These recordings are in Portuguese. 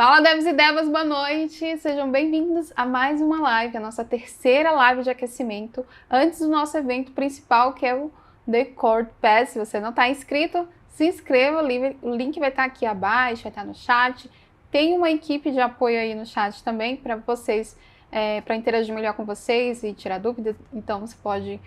Fala, devs e devas, boa noite! Sejam bem-vindos a mais uma live, a nossa terceira live de aquecimento, antes do nosso evento principal, que é o The Core Pass. Se você não está inscrito, se inscreva, o link vai estar aqui abaixo, vai estar no chat. Tem uma equipe de apoio aí no chat também, para vocês, para interagir melhor com vocês e tirar dúvidas, então você pode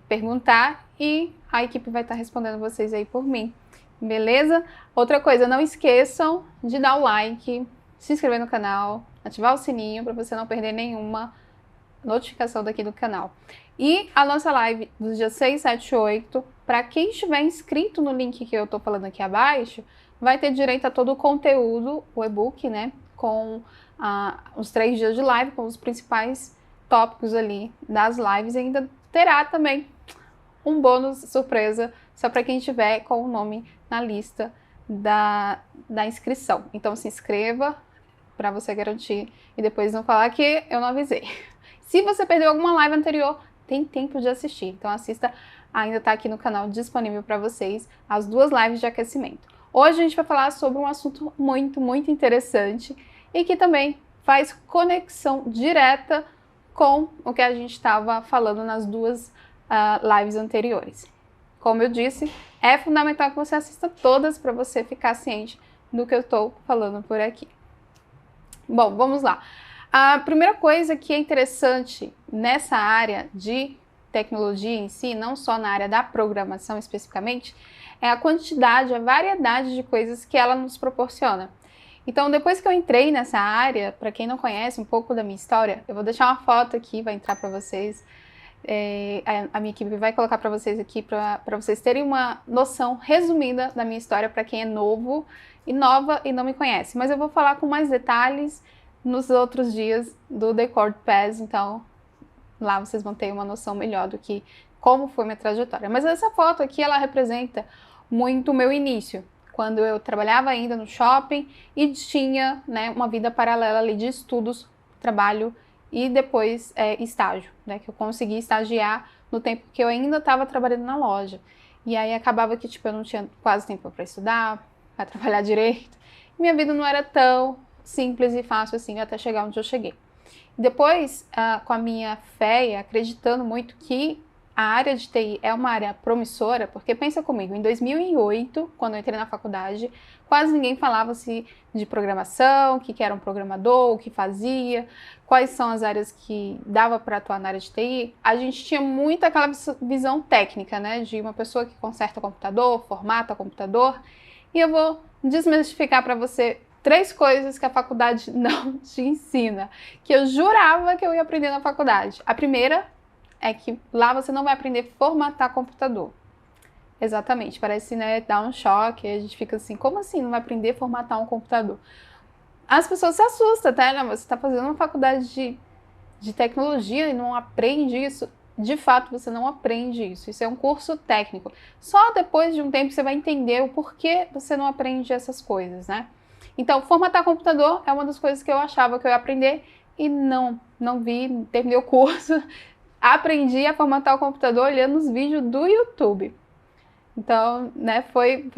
perguntar e a equipe vai estar respondendo vocês aí por mim. Beleza? Outra coisa, não esqueçam de dar o like, se inscrever no canal, ativar o sininho para você não perder nenhuma notificação daqui do canal. E a nossa live dos dias 6, 7 e 8, para quem estiver inscrito no link que eu tô falando aqui abaixo, vai ter direito a todo o conteúdo, o e-book, né? Com os 3 dias de live, com os principais tópicos ali das lives, e ainda terá também um bônus surpresa só para quem estiver com o nome na lista da inscrição. Então se inscreva para você garantir e depois não falar que eu não avisei. Se você perdeu alguma live anterior, tem tempo de assistir. Então assista, ainda está aqui no canal disponível para vocês as 2 lives de aquecimento. Hoje a gente vai falar sobre um assunto muito interessante e que também faz conexão direta com o que a gente estava falando nas 2 lives anteriores. Como eu disse, é fundamental que você assista todas para você ficar ciente do que eu estou falando por aqui. Bom, vamos lá. A primeira coisa que é interessante nessa área de tecnologia em si, não só na área da programação especificamente, é a quantidade, a variedade de coisas que ela nos proporciona. Então, depois que eu entrei nessa área, para quem não conhece um pouco da minha história, eu vou deixar uma foto aqui, vai entrar para vocês. A minha equipe vai colocar para vocês aqui, para vocês terem uma noção resumida da minha história para quem é novo e nova e não me conhece. Mas eu vou falar com mais detalhes nos outros dias do The Core Pass, então lá vocês vão ter uma noção melhor do que como foi minha trajetória. Mas essa foto aqui, ela representa muito o meu início, quando eu trabalhava ainda no shopping e tinha, né, uma vida paralela ali de estudos, trabalho e depois estágio, né, que eu consegui estagiar no tempo que eu ainda estava trabalhando na loja. E aí acabava que tipo, eu não tinha quase tempo para estudar, para trabalhar direito. Minha vida não era tão simples e fácil assim até chegar onde eu cheguei. Depois, com a minha fé e acreditando muito que a área de TI é uma área promissora, porque pensa comigo, em 2008, quando eu entrei na faculdade, quase ninguém falava-se de programação, o que era um programador, o que fazia, quais são as áreas que dava para atuar na área de TI. A gente tinha muito aquela visão técnica, né, de uma pessoa que conserta o computador, formata o computador, e eu vou desmistificar para você 3 coisas que a faculdade não te ensina, que eu jurava que eu ia aprender na faculdade. A primeira é que lá você não vai aprender a formatar computador. Exatamente, parece, né, dar um choque, a gente fica assim, como assim não vai aprender a formatar um computador? As pessoas se assustam, tá? Né? Você está fazendo uma faculdade de tecnologia e não aprende isso. De fato, você não aprende isso. Isso é um curso técnico. Só depois de um tempo você vai entender o porquê você não aprende essas coisas, né? Então, formatar computador é uma das coisas que eu achava que eu ia aprender e não vi, terminei o curso. Aprendi a formatar o computador olhando os vídeos do YouTube. Então, né, foi...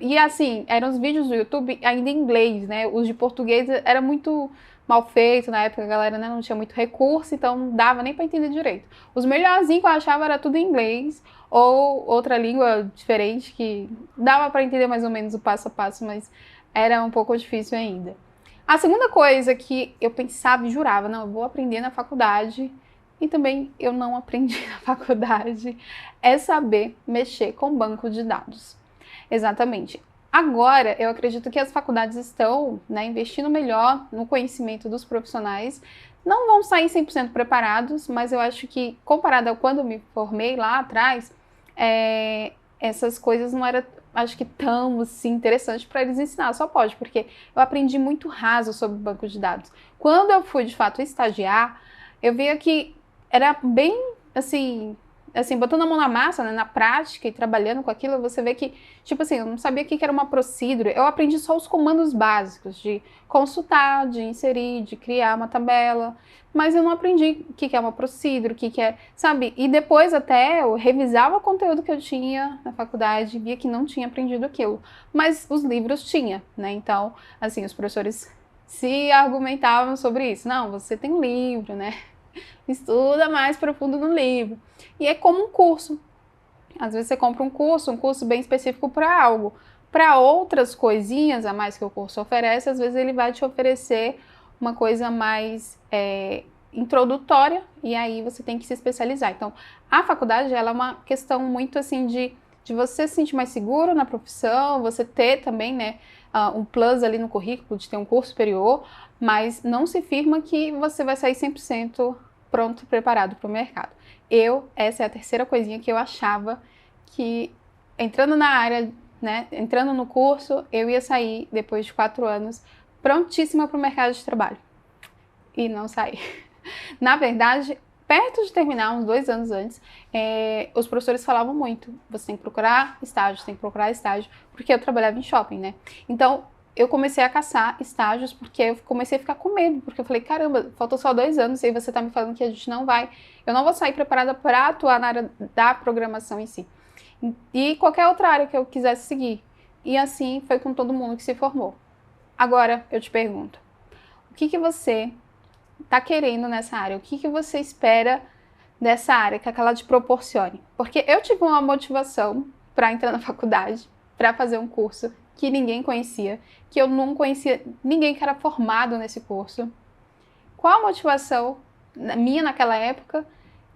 E assim, eram os vídeos do YouTube ainda em inglês, né? Os de português era muito mal feito, na época a galera, né, não tinha muito recurso, então não dava nem para entender direito. Os melhorzinhos que eu achava era tudo em inglês, ou outra língua diferente que dava para entender mais ou menos o passo a passo, mas era um pouco difícil ainda. A segunda coisa que eu pensava e jurava, não, eu vou aprender na faculdade, e também eu não aprendi na faculdade, é saber mexer com banco de dados. Exatamente. Agora, eu acredito que as faculdades estão, né, investindo melhor no conhecimento dos profissionais. Não vão sair 100% preparados, mas eu acho que, comparado a quando eu me formei lá atrás, essas coisas não eram, acho que, tão assim, interessante para eles ensinar. Só pode, porque eu aprendi muito raso sobre banco de dados. Quando eu fui, de fato, estagiar, eu via que era bem, assim, assim, botando a mão na massa, né, na prática e trabalhando com aquilo, você vê que, tipo assim, eu não sabia o que era uma procedure, eu aprendi só os comandos básicos de consultar, de inserir, de criar uma tabela, mas eu não aprendi o que é uma procedure, o que é, sabe? E depois até eu revisava o conteúdo que eu tinha na faculdade, via que não tinha aprendido aquilo, mas os livros tinha, né? Então, assim, os professores se argumentavam sobre isso. Não, você tem um livro, né? Estuda mais profundo no livro. E é como um curso. Às vezes você compra um curso bem específico para algo. Para outras coisinhas a mais que o curso oferece, às vezes ele vai te oferecer uma coisa mais introdutória, e aí você tem que se especializar. Então, a faculdade, ela é uma questão muito assim de você se sentir mais seguro na profissão, você ter também, né, um plus ali no currículo de ter um curso superior, mas não se firma que você vai sair 100% pronto, preparado para o mercado. Essa é a terceira coisinha que eu achava que, entrando na área, né, entrando no curso, eu ia sair, depois de 4 anos, prontíssima para o mercado de trabalho. E não saí. Na verdade, perto de terminar, uns 2 anos antes, os professores falavam muito, você tem que procurar estágio, porque eu trabalhava em shopping, né? Então, eu comecei a caçar estágios porque eu comecei a ficar com medo, porque eu falei, caramba, faltou só 2 anos e aí você tá me falando que a gente eu não vou sair preparada para atuar na área da programação em si. E qualquer outra área que eu quisesse seguir. E assim foi com todo mundo que se formou. Agora, eu te pergunto, o que você tá querendo nessa área? O que você espera dessa área, que ela te proporcione? Porque eu tive uma motivação para entrar na faculdade, para fazer um curso que ninguém conhecia, que eu não conhecia ninguém que era formado nesse curso. Qual a motivação minha naquela época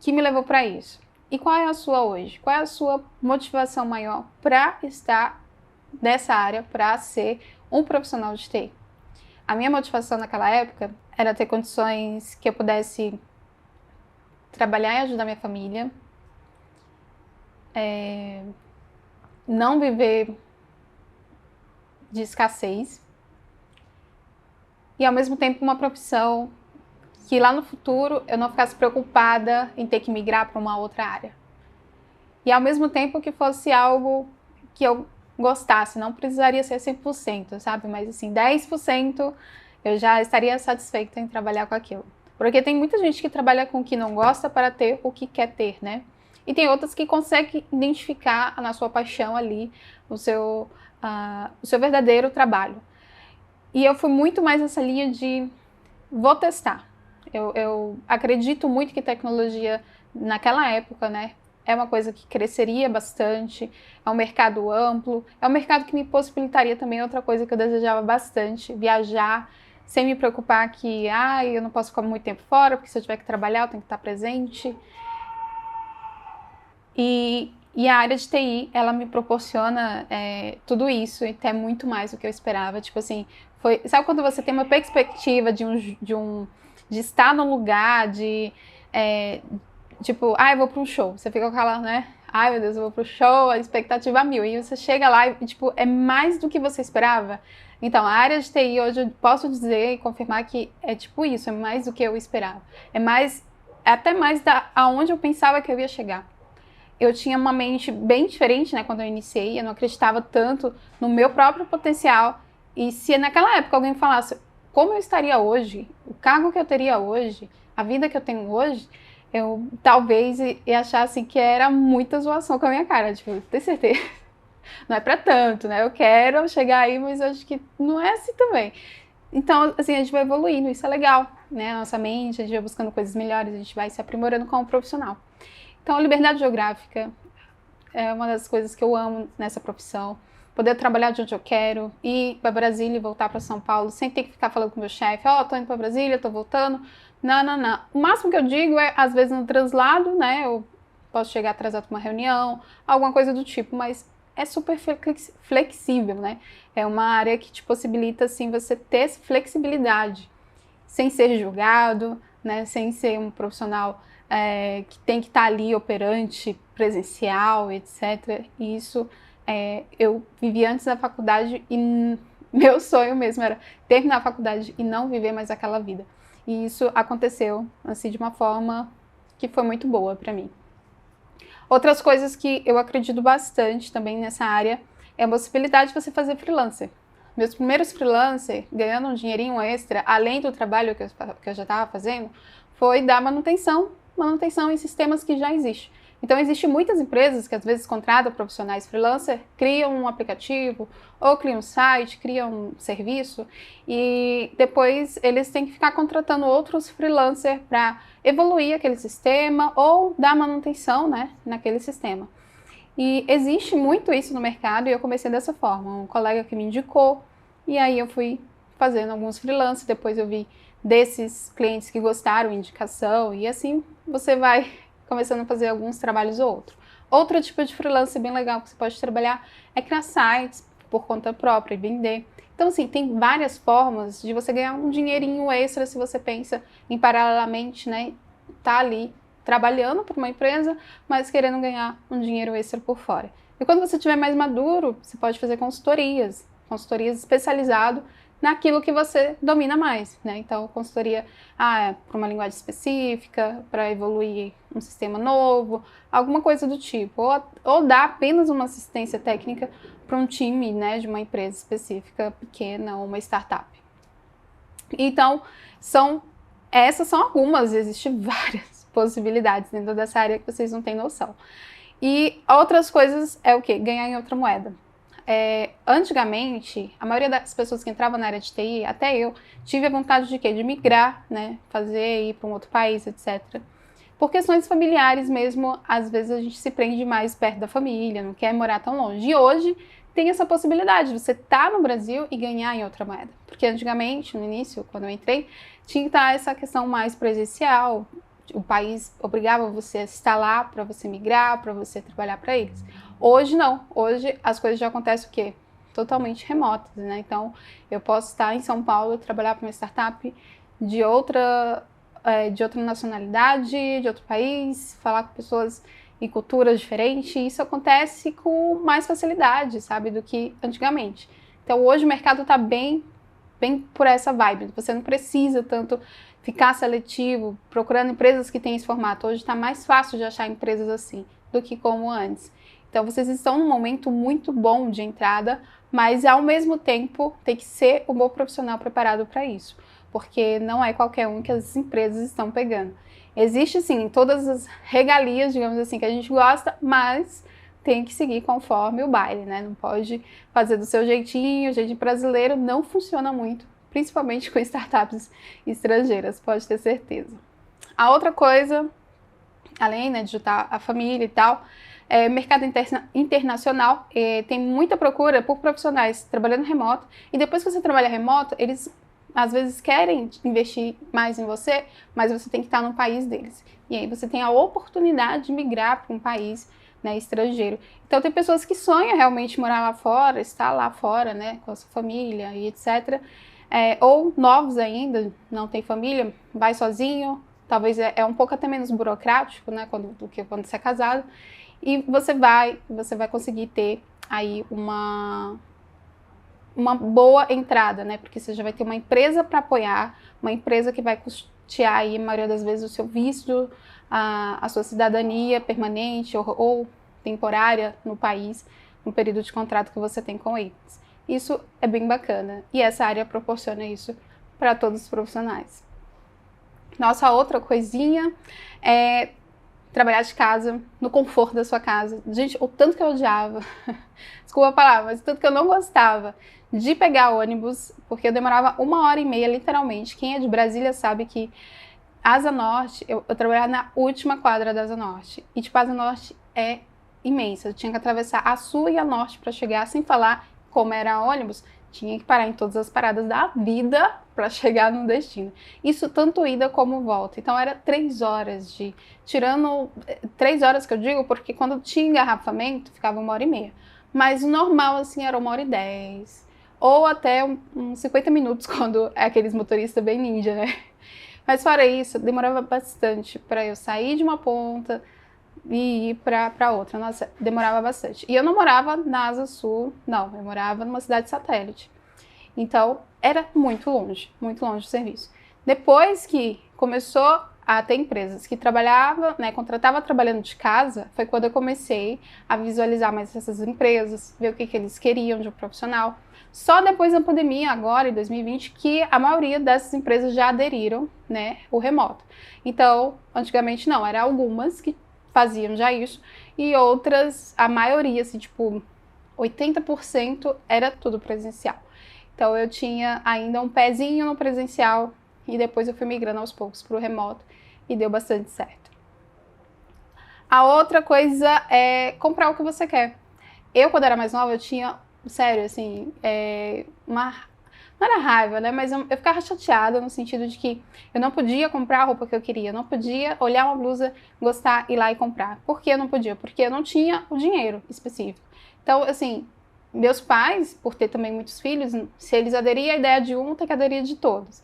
que me levou para isso? E qual é a sua hoje? Qual é a sua motivação maior para estar nessa área, para ser um profissional de TI? A minha motivação naquela época era ter condições que eu pudesse trabalhar e ajudar minha família, não viver de escassez e, ao mesmo tempo, uma profissão que lá no futuro eu não ficasse preocupada em ter que migrar para uma outra área. E, ao mesmo tempo, que fosse algo que eu gostasse, não precisaria ser 100%, sabe? Mas, assim, 10% eu já estaria satisfeita em trabalhar com aquilo. Porque tem muita gente que trabalha com o que não gosta para ter o que quer ter, né? E tem outras que conseguem identificar na sua paixão ali o seu verdadeiro trabalho. E eu fui muito mais nessa linha de vou testar. Eu acredito muito que tecnologia naquela época, né, é uma coisa que cresceria bastante, é um mercado amplo, é um mercado que me possibilitaria também outra coisa que eu desejava bastante, viajar, sem me preocupar que eu não posso ficar muito tempo fora, porque se eu tiver que trabalhar eu tenho que estar presente. E a área de TI, ela me proporciona tudo isso e até muito mais do que eu esperava. Tipo assim, sabe quando você tem uma perspectiva de estar num lugar, tipo, eu vou para um show. Você fica com aquela, né? Ai, meu Deus, eu vou pro show, a expectativa 1000. E você chega lá e, tipo, é mais do que você esperava. Então, a área de TI hoje eu posso dizer e confirmar que é tipo isso, é mais do que eu esperava. Até mais aonde eu pensava que eu ia chegar. Eu tinha uma mente bem diferente, né, quando eu iniciei, eu não acreditava tanto no meu próprio potencial. E se naquela época alguém falasse como eu estaria hoje, o cargo que eu teria hoje, a vida que eu tenho hoje, eu talvez ia achar assim que era muita zoação com a minha cara, tipo, ter certeza. Não é pra tanto, né? Eu quero chegar aí, mas acho que não é assim também. Então, assim, a gente vai evoluindo, isso é legal, né? A nossa mente, a gente vai buscando coisas melhores, a gente vai se aprimorando como profissional. Então, a liberdade geográfica é uma das coisas que eu amo nessa profissão. Poder trabalhar de onde eu quero, ir para Brasília e voltar para São Paulo, sem ter que ficar falando com o meu chefe, tô indo para Brasília, tô voltando. Não. O máximo que eu digo é, às vezes, no translado, né? Eu posso chegar atrasado para uma reunião, alguma coisa do tipo, mas é super flexível, né? É uma área que te possibilita, assim, você ter flexibilidade, sem ser julgado, né? Sem ser um profissional que tem que estar ali operante, presencial, etc. E isso eu vivi antes da faculdade e meu sonho mesmo era terminar a faculdade e não viver mais aquela vida. E isso aconteceu, assim, de uma forma que foi muito boa para mim. Outras coisas que eu acredito bastante também nessa área é a possibilidade de você fazer freelancer. Meus primeiros freelancers, ganhando um dinheirinho extra, além do trabalho que eu já estava fazendo, foi dar manutenção em sistemas que já existem. Então, existem muitas empresas que às vezes contratam profissionais freelancer, criam um aplicativo, ou criam um site, criam um serviço, e depois eles têm que ficar contratando outros freelancers para evoluir aquele sistema ou dar manutenção, né, naquele sistema. E existe muito isso no mercado e eu comecei dessa forma. Um colega que me indicou, e aí eu fui fazendo alguns freelancers, depois eu vi desses clientes que gostaram, indicação, e assim você vai começando a fazer alguns trabalhos ou outro. Outro tipo de freelance bem legal que você pode trabalhar é criar sites por conta própria e vender. Então, assim, tem várias formas de você ganhar um dinheirinho extra se você pensa em paralelamente, né, tá ali trabalhando para uma empresa, mas querendo ganhar um dinheiro extra por fora. E quando você estiver mais maduro, você pode fazer consultorias especializadas naquilo que você domina mais, né? Então, consultoria para uma linguagem específica, para evoluir um sistema novo, alguma coisa do tipo. Ou dar apenas uma assistência técnica para um time, né, de uma empresa específica, pequena ou uma startup. Então, essas são algumas, existem várias possibilidades dentro dessa área que vocês não têm noção. E outras coisas é o quê? Ganhar em outra moeda. Antigamente, a maioria das pessoas que entravam na área de TI, até eu, tive a vontade de quê? De migrar, né? Ir para um outro país, etc. Por questões familiares mesmo, às vezes a gente se prende mais perto da família, não quer morar tão longe. E hoje tem essa possibilidade de você estar no Brasil e ganhar em outra moeda. Porque antigamente, no início, quando eu entrei, tinha que estar essa questão mais presencial. O país obrigava você a estar lá para você migrar, para você trabalhar para eles. Hoje não, hoje as coisas já acontecem o quê? Totalmente remotas, né? Então, eu posso estar em São Paulo, trabalhar para uma startup de outra nacionalidade, de outro país, falar com pessoas e culturas diferentes, e isso acontece com mais facilidade, sabe, do que antigamente. Então, hoje o mercado está bem por essa vibe, você não precisa tanto ficar seletivo, procurando empresas que têm esse formato. Hoje está mais fácil de achar empresas assim do que como antes. Então, vocês estão num momento muito bom de entrada, mas ao mesmo tempo tem que ser um bom profissional preparado para isso, porque não é qualquer um que as empresas estão pegando. Existe, sim, todas as regalias, digamos assim, que a gente gosta, mas tem que seguir conforme o baile, né? Não pode fazer do seu jeitinho, o jeitinho brasileiro não funciona muito, principalmente com startups estrangeiras, pode ter certeza. A outra coisa, além, né, de juntar a família e tal, mercado internacional, tem muita procura por profissionais trabalhando remoto, e depois que você trabalha remoto, eles às vezes querem investir mais em você, mas você tem que estar no país deles. E aí você tem a oportunidade de migrar para um país, né, estrangeiro. Então tem pessoas que sonham realmente morar lá fora, estar lá fora, né, com a sua família e etc. Ou novos ainda, não tem família, vai sozinho, talvez é um pouco até menos burocrático, né, do que quando você é casado. E você vai conseguir ter aí uma boa entrada, né? Porque você já vai ter uma empresa para apoiar, uma empresa que vai custear aí, a maioria das vezes, o seu visto, a sua cidadania permanente ou temporária no país, no período de contrato que você tem com eles. Isso é bem bacana e essa área proporciona isso para todos os profissionais. Nossa, outra coisinha é trabalhar de casa, no conforto da sua casa. Gente, o tanto que eu odiava, desculpa a palavra, mas o tanto que eu não gostava de pegar ônibus, porque eu demorava 1h30, literalmente. Quem é de Brasília sabe que Asa Norte, eu trabalhava na última quadra da Asa Norte. E, tipo, a Asa Norte é imensa. Eu tinha que atravessar a Sul e a Norte para chegar, sem falar como era ônibus. Tinha que parar em todas as paradas da vida para chegar no destino. Isso tanto ida como volta. Então era 3 horas tirando 3 horas que eu digo, porque quando tinha engarrafamento ficava 1h30. Mas o normal assim era 1h10. Ou até uns 50 minutos quando é aqueles motoristas bem ninja, né? Mas fora isso, demorava bastante para eu sair de uma ponta e ir para outra. Nossa, demorava bastante. E eu não morava na Asa Sul, não. Eu morava numa cidade satélite. Então, era muito longe do serviço. Depois que começou a ter empresas que trabalhava, né, contratava trabalhando de casa, foi quando eu comecei a visualizar mais essas empresas, ver o que eles queriam de um profissional. Só depois da pandemia, agora em 2020, que a maioria dessas empresas já aderiram, né, o remoto. Então, antigamente não, eram algumas que faziam já isso, e outras, a maioria, assim, tipo, 80% era tudo presencial. Então, eu tinha ainda um pezinho no presencial, e depois eu fui migrando aos poucos para o remoto, e deu bastante certo. A outra coisa é comprar o que você quer. Eu, quando era mais nova, eu tinha, sério, assim, não era raiva, né? Mas eu ficava chateada no sentido de que eu não podia comprar a roupa que eu queria, eu não podia olhar uma blusa, gostar, ir lá e comprar. Por que eu não podia? Porque eu não tinha o dinheiro específico. Então, assim, meus pais, por ter também muitos filhos, se eles aderiam à ideia de um, tem que aderir de todos.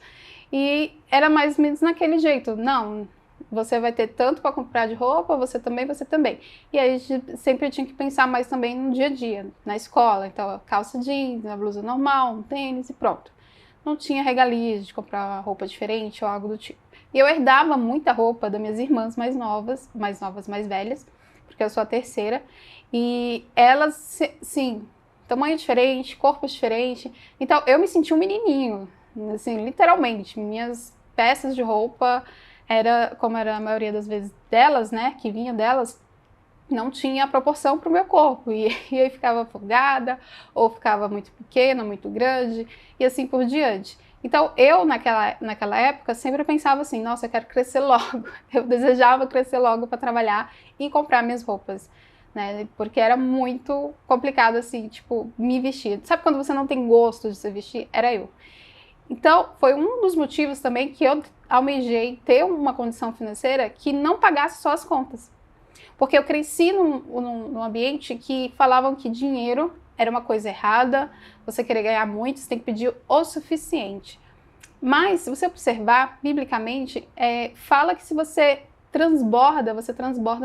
E era mais ou menos naquele jeito, não, você vai ter tanto para comprar de roupa, você também. E aí a gente sempre tinha que pensar mais também no dia a dia, na escola. Então, calça jeans, uma blusa normal, um tênis e pronto. Não tinha regalias de comprar roupa diferente ou algo do tipo. E eu herdava muita roupa das minhas irmãs mais novas, mais velhas, porque eu sou a terceira. E elas, sim, tamanho diferente, corpo diferente. Então, eu me senti um menininho, assim, literalmente. Minhas peças de roupa como era a maioria das vezes delas, né, que vinha delas, não tinha a proporção para o meu corpo, e aí ficava folgada, ou ficava muito pequena, muito grande, e assim por diante. Então, eu, naquela época, sempre pensava assim, nossa, eu quero crescer logo, eu desejava crescer logo para trabalhar e comprar minhas roupas, né, porque era muito complicado, assim, tipo, me vestir. Sabe quando você não tem gosto de se vestir? Era eu. Então, foi um dos motivos também que eu almejei ter uma condição financeira que não pagasse só as contas. Porque eu cresci num ambiente que falavam que dinheiro era uma coisa errada, você querer ganhar muito, você tem que pedir o suficiente. Mas, se você observar, biblicamente, fala que se você transborda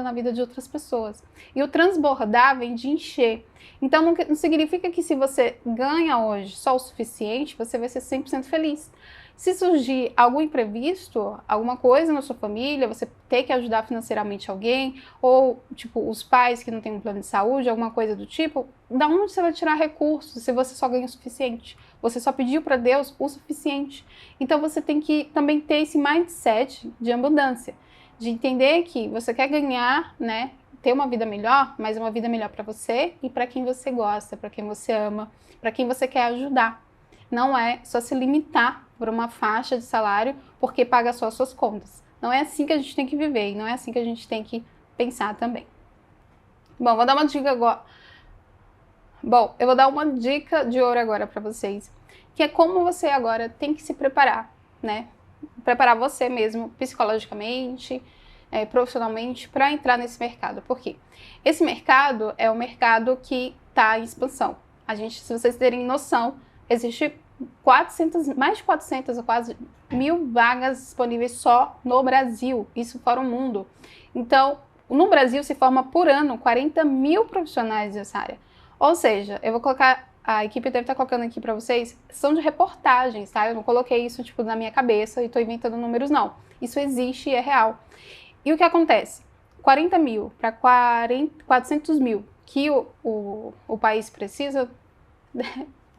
na vida de outras pessoas. E o transbordar vem de encher. Então, não significa que se você ganha hoje só o suficiente, você vai ser 100% feliz. Se surgir algum imprevisto, alguma coisa na sua família, você ter que ajudar financeiramente alguém, ou, tipo, os pais que não têm um plano de saúde, alguma coisa do tipo, da onde você vai tirar recursos se você só ganha o suficiente? Você só pediu para Deus o suficiente. Então, você tem que também ter esse mindset de abundância, de entender que você quer ganhar, né, ter uma vida melhor, mas uma vida melhor para você e para quem você gosta, para quem você ama, para quem você quer ajudar. Não é só se limitar por uma faixa de salário porque paga só as suas contas. Não é assim que a gente tem que viver e não é assim que a gente tem que pensar também. Bom, vou dar uma dica agora. Bom, eu vou dar uma dica de ouro agora para vocês, que é como você agora tem que se preparar, né? Preparar você mesmo psicologicamente, profissionalmente para entrar nesse mercado. Por quê? Esse mercado é um mercado que está em expansão. Se vocês terem noção, existe mais de 400 ou quase 1.000 vagas disponíveis só no Brasil, isso fora o mundo. Então, no Brasil se forma por ano 40 mil profissionais dessa área. Ou seja, eu vou colocar, a equipe deve estar colocando aqui para vocês, são de reportagens, tá? Eu não coloquei isso tipo na minha cabeça e estou inventando números, não. Isso existe e é real. E o que acontece? 40 mil para 400 mil que o país precisa,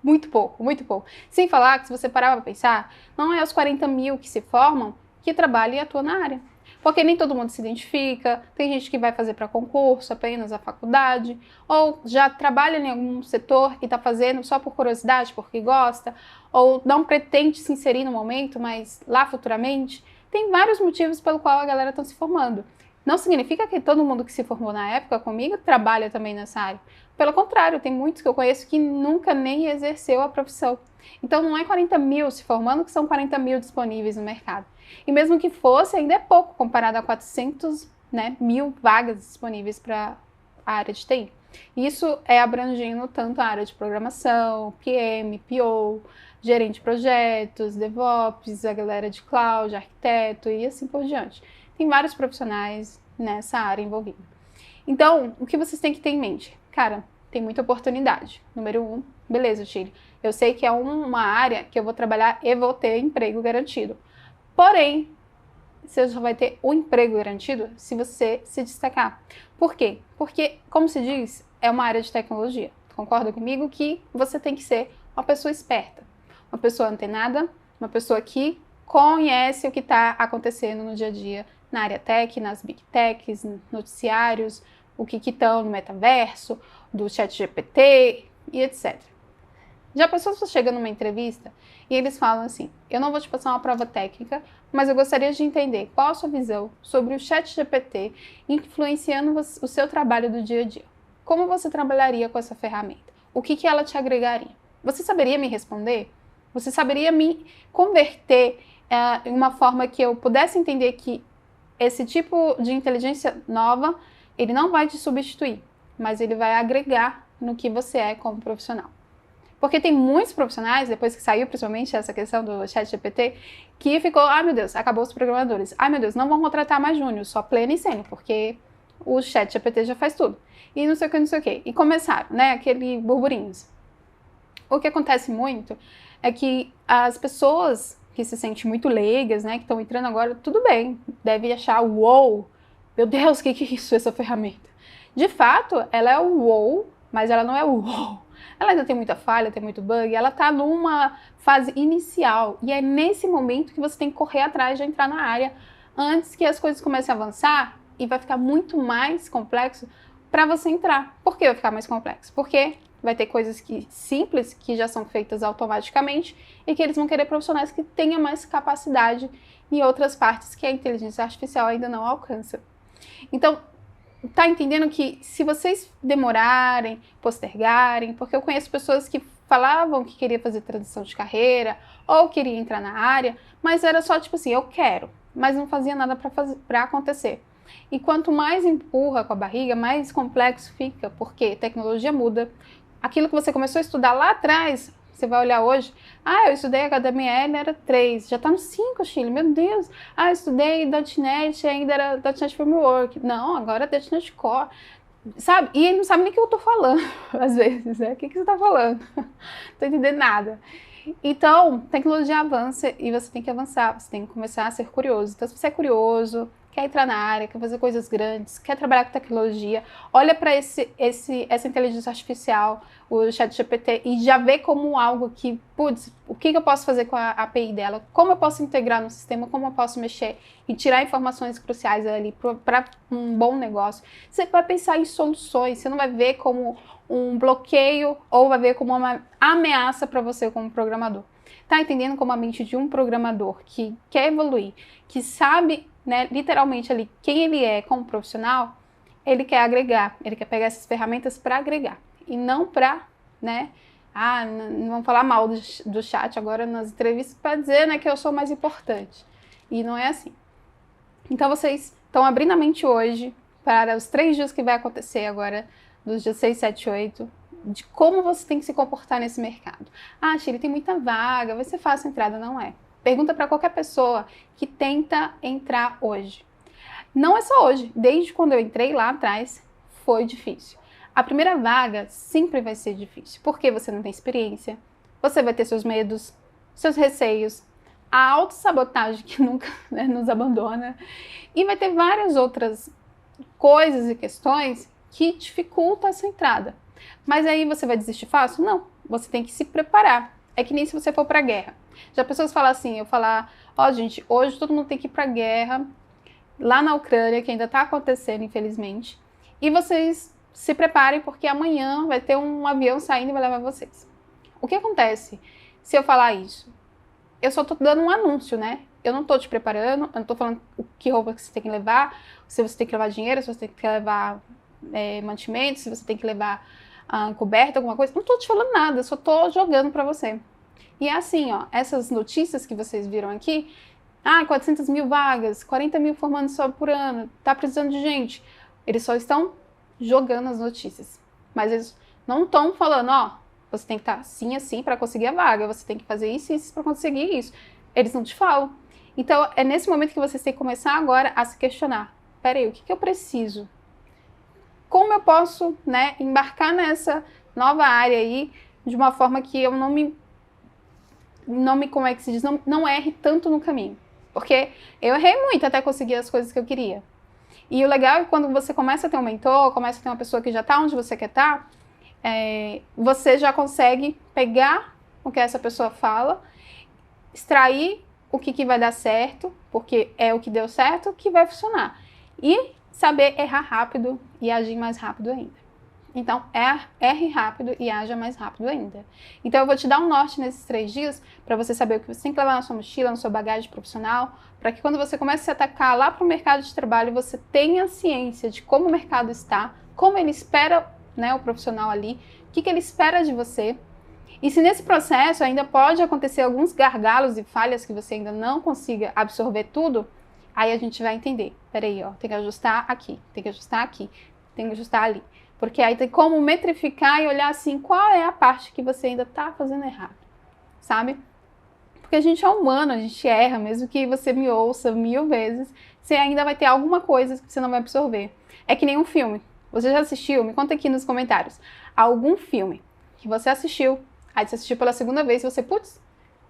muito pouco, muito pouco. Sem falar que se você parar para pensar, não é os 40 mil que se formam que trabalham e atuam na área. Porque nem todo mundo se identifica, tem gente que vai fazer para concurso apenas a faculdade, ou já trabalha em algum setor e está fazendo só por curiosidade, porque gosta, ou não pretende se inserir no momento, mas lá futuramente. Tem vários motivos pelo qual a galera está se formando. Não significa que todo mundo que se formou na época comigo trabalha também nessa área. Pelo contrário, tem muitos que eu conheço que nunca nem exerceu a profissão. Então não é 40 mil se formando que são 40 mil disponíveis no mercado. E mesmo que fosse, ainda é pouco comparado a 400 mil vagas disponíveis para a área de TI. Isso é abrangendo tanto a área de programação, PM, PO, gerente de projetos, DevOps, a galera de cloud, arquiteto e assim por diante. Tem vários profissionais nessa área envolvida. Então, o que vocês têm que ter em mente? Cara, tem muita oportunidade. Número 1, beleza, Chile. Eu sei que é uma área que eu vou trabalhar e vou ter emprego garantido. Porém, você já vai ter o emprego garantido se você se destacar. Por quê? Porque, como se diz, é uma área de tecnologia. Concorda comigo que você tem que ser uma pessoa esperta, uma pessoa antenada, uma pessoa que conhece o que está acontecendo no dia a dia na área tech, nas big techs, noticiários, o que estão no metaverso, do chat GPT e etc. Já pensou se você chega numa entrevista e eles falam assim, eu não vou te passar uma prova técnica, mas eu gostaria de entender qual a sua visão sobre o chat GPT influenciando o seu trabalho do dia a dia. Como você trabalharia com essa ferramenta? O que ela te agregaria? Você saberia me responder? Você saberia me converter em uma forma que eu pudesse entender que esse tipo de inteligência nova, ele não vai te substituir, mas ele vai agregar no que você é como profissional. Porque tem muitos profissionais, depois que saiu principalmente essa questão do chat GPT, que ficou, ai meu Deus, acabou os programadores. Ai meu Deus, não vão contratar mais júnior, só pleno e sênior, porque o chat GPT já faz tudo. E não sei o que, não sei o que. E começaram, né, aquele burburinhos. O que acontece muito é que as pessoas que se sentem muito leigas, né, que estão entrando agora, tudo bem, deve achar, uou, meu Deus, o que é isso, essa ferramenta? De fato, ela é o uou, mas ela não é o uou. Ela ainda tem muita falha, tem muito bug, ela está numa fase inicial e é nesse momento que você tem que correr atrás de entrar na área antes que as coisas comecem a avançar e vai ficar muito mais complexo para você entrar. Por que vai ficar mais complexo? Porque vai ter coisas simples que já são feitas automaticamente e que eles vão querer profissionais que tenham mais capacidade em outras partes que a inteligência artificial ainda não alcança. Então, tá entendendo que se vocês demorarem, postergarem, porque eu conheço pessoas que falavam que queria fazer transição de carreira ou queria entrar na área, mas era só tipo assim, eu quero, mas não fazia nada para acontecer. E quanto mais empurra com a barriga, mais complexo fica, porque tecnologia muda. Aquilo que você começou a estudar lá atrás, você vai olhar hoje, eu estudei HTML, era 3, já tá no 5, Chile, meu Deus. Eu estudei .NET, ainda era .NET Framework. Não, agora é .NET Core, sabe? E ele não sabe nem o que eu tô falando, às vezes, né? O que você tá falando? Não tô entendendo nada. Então, tecnologia avança e você tem que avançar, você tem que começar a ser curioso. Então, se você é curioso, quer entrar na área, quer fazer coisas grandes, quer trabalhar com tecnologia, olha para essa inteligência artificial, o ChatGPT, e já vê como algo que, putz, o que eu posso fazer com a API dela, como eu posso integrar no sistema, como eu posso mexer e tirar informações cruciais ali para um bom negócio. Você vai pensar em soluções, você não vai ver como um bloqueio ou vai ver como uma ameaça para você como programador. Tá entendendo como a mente de um programador que quer evoluir, que sabe, né, literalmente ali quem ele é como profissional, ele quer agregar, ele quer pegar essas ferramentas para agregar e não para, né, não vamos falar mal do chat agora nas entrevistas para dizer, né, que eu sou mais importante. E não é assim. Então vocês estão abrindo a mente hoje para os 3 dias que vai acontecer agora, dos dias 6, 7, 8, de como você tem que se comportar nesse mercado. Shirley, tem muita vaga, vai ser fácil a entrada, não é? Pergunta para qualquer pessoa que tenta entrar hoje. Não é só hoje, desde quando eu entrei lá atrás, foi difícil. A primeira vaga sempre vai ser difícil, porque você não tem experiência, você vai ter seus medos, seus receios, a autossabotagem que nunca, né, nos abandona, e vai ter várias outras coisas e questões que dificultam essa entrada. Mas aí você vai desistir fácil? Não, você tem que se preparar. É que nem se você for para a guerra. Já pessoas falam assim, eu falar, gente, hoje todo mundo tem que ir para a guerra, lá na Ucrânia, que ainda está acontecendo, infelizmente, e vocês se preparem porque amanhã vai ter um avião saindo e vai levar vocês. O que acontece se eu falar isso? Eu só tô dando um anúncio, né? Eu não tô te preparando, eu não tô falando que roupa que você tem que levar, se você tem que levar dinheiro, se você tem que levar mantimento, se você tem que levar coberta, alguma coisa. Não tô te falando nada, eu só tô jogando pra você. E é assim, essas notícias que vocês viram aqui, 400 mil vagas, 40 mil formando só por ano, tá precisando de gente. Eles só estão jogando as notícias. Mas eles não estão falando, você tem que estar assim, assim para conseguir a vaga, você tem que fazer isso e isso para conseguir isso. Eles não te falam. Então, é nesse momento que vocês têm que começar agora a se questionar. Peraí, o que eu preciso? Como eu posso, né, embarcar nessa nova área aí de uma forma que eu não me como é que se diz, não erre tanto no caminho. Porque eu errei muito até conseguir as coisas que eu queria. E o legal é que quando você começa a ter um mentor, começa a ter uma pessoa que já está onde você quer estar, você já consegue pegar o que essa pessoa fala, extrair o que vai dar certo, porque é o que deu certo, que vai funcionar. E saber errar rápido e agir mais rápido ainda. Então, erre rápido e haja mais rápido ainda. Então, eu vou te dar um norte nesses 3 dias para você saber o que você tem que levar na sua mochila, na sua bagagem profissional, para que quando você comece a se atacar lá para o mercado de trabalho, você tenha ciência de como o mercado está, como ele espera, né, o profissional ali, o que ele espera de você. E se nesse processo ainda pode acontecer alguns gargalos e falhas que você ainda não consiga absorver tudo, aí a gente vai entender. Peraí, ó, tem que ajustar aqui, tem que ajustar aqui, tem que ajustar ali. Porque aí tem como metrificar e olhar assim, qual é a parte que você ainda tá fazendo errado, sabe? Porque a gente é humano, a gente erra, mesmo que você me ouça 1000 vezes, você ainda vai ter alguma coisa que você não vai absorver. É que nem um filme. Você já assistiu? Me conta aqui nos comentários. Algum filme que você assistiu, aí você assistiu pela segunda vez e você, putz,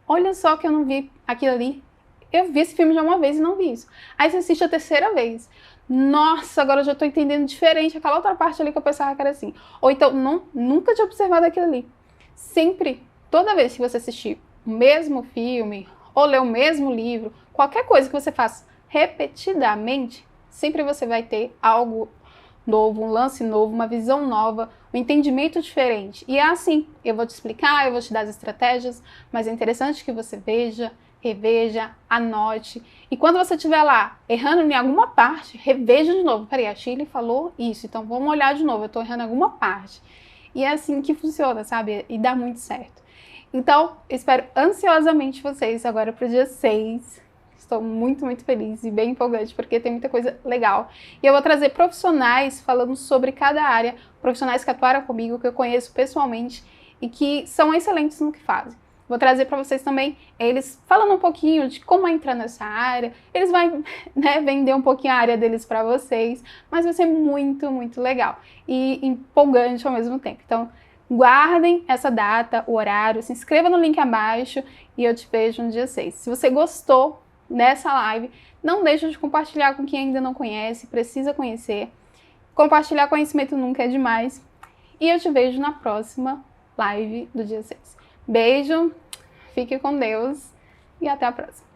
olha só que eu não vi aquilo ali. Eu vi esse filme já uma vez e não vi isso. Aí você assiste a terceira vez. Nossa, agora eu já tô entendendo diferente aquela outra parte ali que eu pensava que era assim. Ou então, nunca tinha observado aquilo ali. Sempre, toda vez que você assistir o mesmo filme, ou ler o mesmo livro, qualquer coisa que você faça repetidamente, sempre você vai ter algo novo, um lance novo, uma visão nova, um entendimento diferente. E é assim, eu vou te explicar, eu vou te dar as estratégias, mas é interessante que você veja, reveja, anote. E quando você estiver lá errando em alguma parte, reveja de novo. Peraí, a Shirley falou isso, então vamos olhar de novo, eu estou errando em alguma parte. E é assim que funciona, sabe? E dá muito certo. Então, espero ansiosamente vocês agora para o dia 6. Estou muito, muito feliz e bem empolgante, porque tem muita coisa legal. E eu vou trazer profissionais falando sobre cada área, profissionais que atuaram comigo, que eu conheço pessoalmente e que são excelentes no que fazem. Vou trazer para vocês também eles falando um pouquinho de como entrar nessa área. Eles vão, né, vender um pouquinho a área deles para vocês, mas vai ser muito, muito legal e empolgante ao mesmo tempo. Então, guardem essa data, o horário, se inscreva no link abaixo e eu te vejo no dia 6. Se você gostou dessa live, não deixe de compartilhar com quem ainda não conhece, precisa conhecer. Compartilhar conhecimento nunca é demais. E eu te vejo na próxima live do dia 6. Beijo, fique com Deus e até a próxima.